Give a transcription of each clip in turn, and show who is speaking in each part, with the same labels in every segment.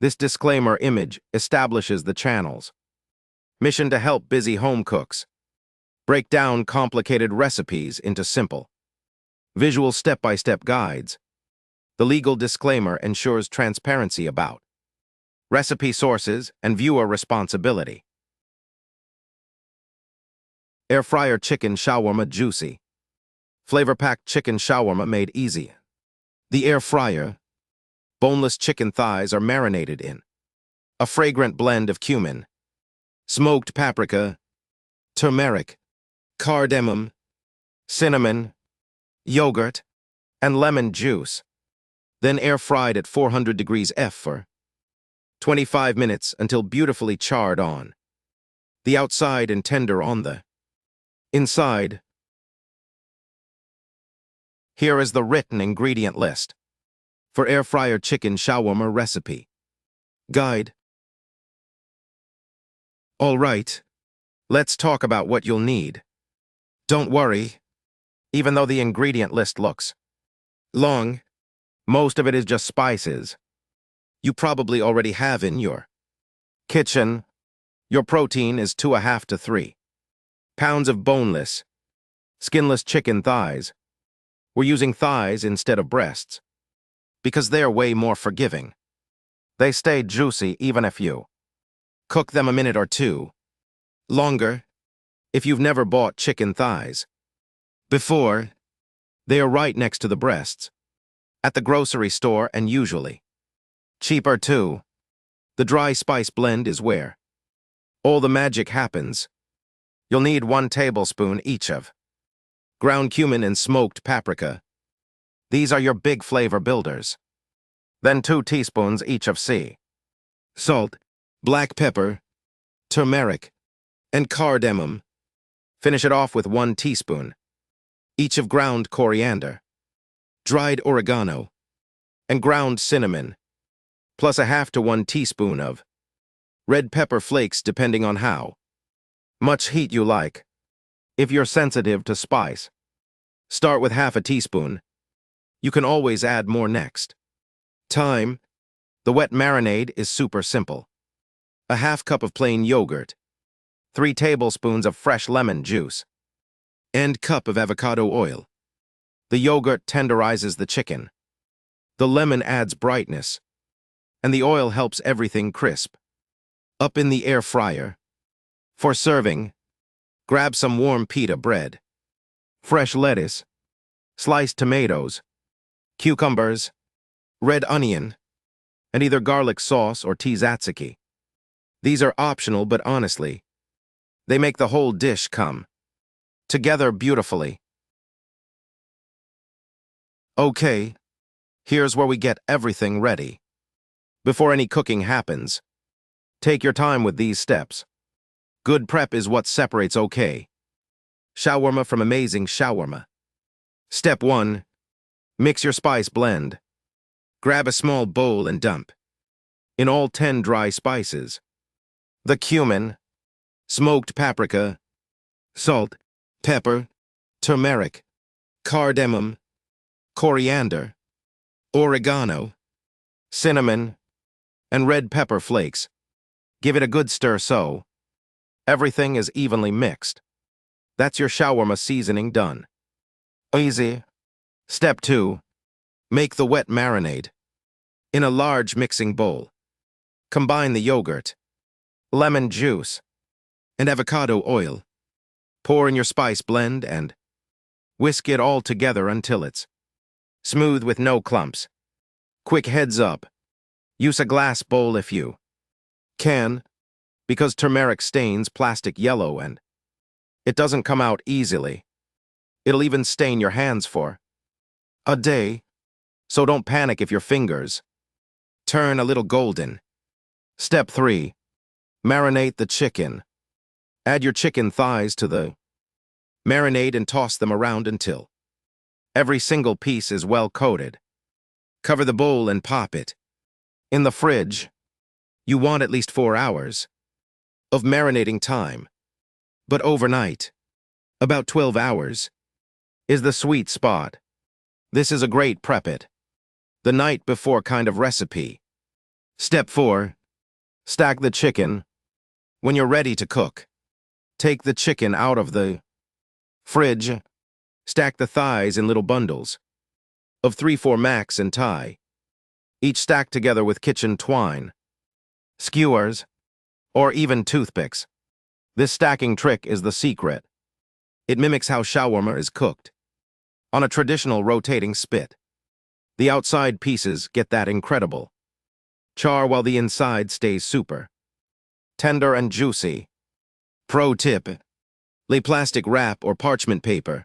Speaker 1: This disclaimer image establishes the channel's mission to help busy home cooks break down complicated recipes into simple, visual step-by-step guides. The legal disclaimer ensures transparency about recipe sources and viewer responsibility. Air fryer chicken shawarma juicy. Flavor-packed chicken shawarma made easy. The air fryer, boneless chicken thighs are marinated in a fragrant blend of cumin, smoked paprika, turmeric, cardamom, cinnamon, yogurt, and lemon juice. Then air-fried at 400 degrees F for 25 minutes until beautifully charred on the outside and tender on the inside. Here is the written ingredient list for air fryer chicken shawarma recipe guide. All right, let's talk about what you'll need. Don't worry, even though the ingredient list looks long, most of it is just spices you probably already have in your kitchen. Your protein is 2.5 to 3 pounds of boneless, skinless chicken thighs. We're using thighs instead of breasts because they're way more forgiving. They stay juicy even if you cook them a minute or two longer. If you've never bought chicken thighs before, they are right next to the breasts at the grocery store and usually cheaper too. The dry spice blend is where all the magic happens. You'll need 1 tablespoon each of ground cumin and smoked paprika. These are your big flavor builders. Then 2 teaspoons each of sea salt, black pepper, turmeric, and cardamom. Finish it off with 1 teaspoon each of ground coriander, dried oregano, and ground cinnamon, plus 1/2 to 1 teaspoon of red pepper flakes depending on how much heat you like. If you're sensitive to spice, start with 1/2 teaspoon. You can always add more next time. The wet marinade is super simple. 1/2 cup of plain yogurt, 3 tablespoons of fresh lemon juice, and cup of avocado oil. The yogurt tenderizes the chicken. The lemon adds brightness, and the oil helps everything crisp up in the air fryer. For serving, grab some warm pita bread, fresh lettuce, sliced tomatoes, cucumbers, red onion, and either garlic sauce or tzatziki. These are optional, but honestly, they make the whole dish come together beautifully. Okay, here's where we get everything ready. Before any cooking happens, take your time with these steps. Good prep is what separates okay shawarma from amazing shawarma. Step 1. Mix your spice blend. Grab a small bowl and dump in all 10 dry spices: the cumin, smoked paprika, salt, pepper, turmeric, cardamom, coriander, oregano, cinnamon, and red pepper flakes. Give it a good stir so everything is evenly mixed. That's your shawarma seasoning done. Easy. Step 2. Make the wet marinade. In a large mixing bowl, combine the yogurt, lemon juice, and avocado oil. Pour in your spice blend and whisk it all together until it's smooth with no clumps. Quick heads up. Use a glass bowl if you can, because turmeric stains plastic yellow and it doesn't come out easily. It'll even stain your hands for a day, so don't panic if your fingers turn a little golden. Step 3. Marinate the chicken. Add your chicken thighs to the marinade and toss them around until every single piece is well coated. Cover the bowl and pop it in the fridge. You want at least 4 hours of marinating time, but overnight, about 12 hours, is the sweet spot. This is a great prep it the night before kind of recipe. Step 4. Stack the chicken. When you're ready to cook, take the chicken out of the fridge. Stack the thighs in little bundles of 3-4 max and tie, each stacked together with kitchen twine, skewers, or even toothpicks. This stacking trick is the secret. It mimics how shawarma is cooked, on a traditional rotating spit. The outside pieces get that incredible char while the inside stays super tender and juicy. Pro tip: lay plastic wrap or parchment paper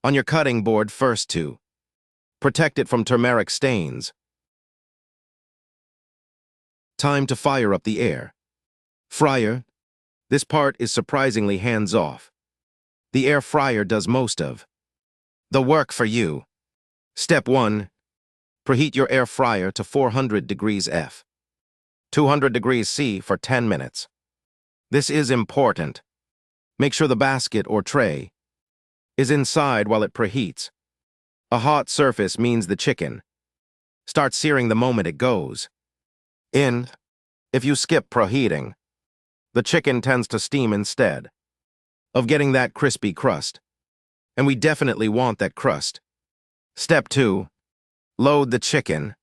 Speaker 1: on your cutting board first to protect it from turmeric stains. Time to fire up the air fryer. This part is surprisingly hands-off. The air fryer does most of the work for you. Step 1. Preheat your air fryer to 400 degrees F, 200 degrees C for 10 minutes. This is important. Make sure the basket or tray is inside while it preheats. A hot surface means the chicken starts searing the moment it goes in. If you skip preheating, the chicken tends to steam instead of getting that crispy crust, and we definitely want that crust. Step 2. Load the chicken.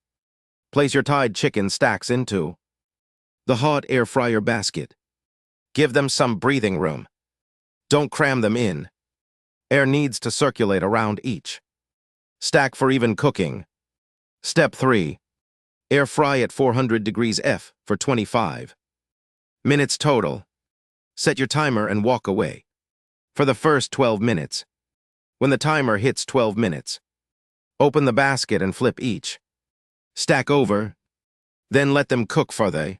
Speaker 1: Place your tied chicken stacks into the hot air fryer basket. Give them some breathing room. Don't cram them in. Air needs to circulate around each stack for even cooking. Step 3. Air fry at 400 degrees F for 25 minutes total. Set your timer and walk away for the first 12 minutes. When the timer hits 12 minutes, open the basket and flip each stack over, then let them cook for the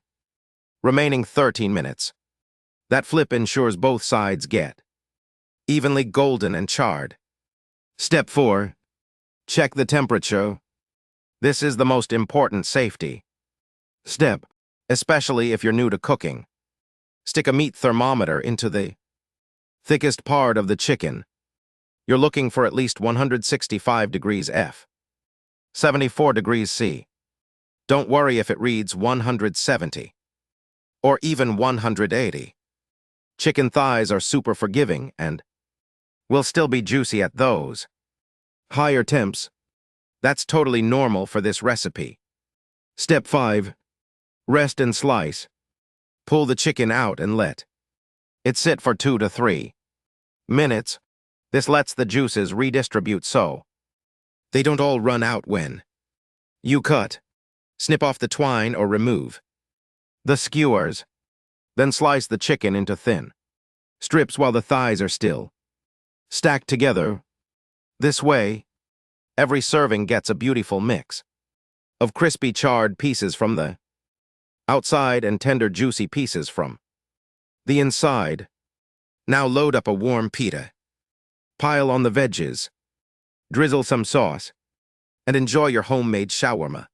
Speaker 1: remaining 13 minutes. That flip ensures both sides get evenly golden and charred. Step 4. Check the temperature. This is the most important safety step, especially if you're new to cooking. Stick a meat thermometer into the thickest part of the chicken. You're looking for at least 165 degrees F, 74 degrees C. Don't worry if it reads 170 or even 180. Chicken thighs are super forgiving and will still be juicy at those higher temps. That's totally normal for this recipe. Step 5. Rest and slice. Pull the chicken out and let it sit for 2 to 3 minutes. This lets the juices redistribute so they don't all run out when you cut. Snip off the twine or remove the skewers. Then slice the chicken into thin strips while the thighs are still stacked together. This way, every serving gets a beautiful mix of crispy charred pieces from the outside and tender juicy pieces from the inside. Now load up a warm pita. Pile on the veggies, drizzle some sauce, and enjoy your homemade shawarma.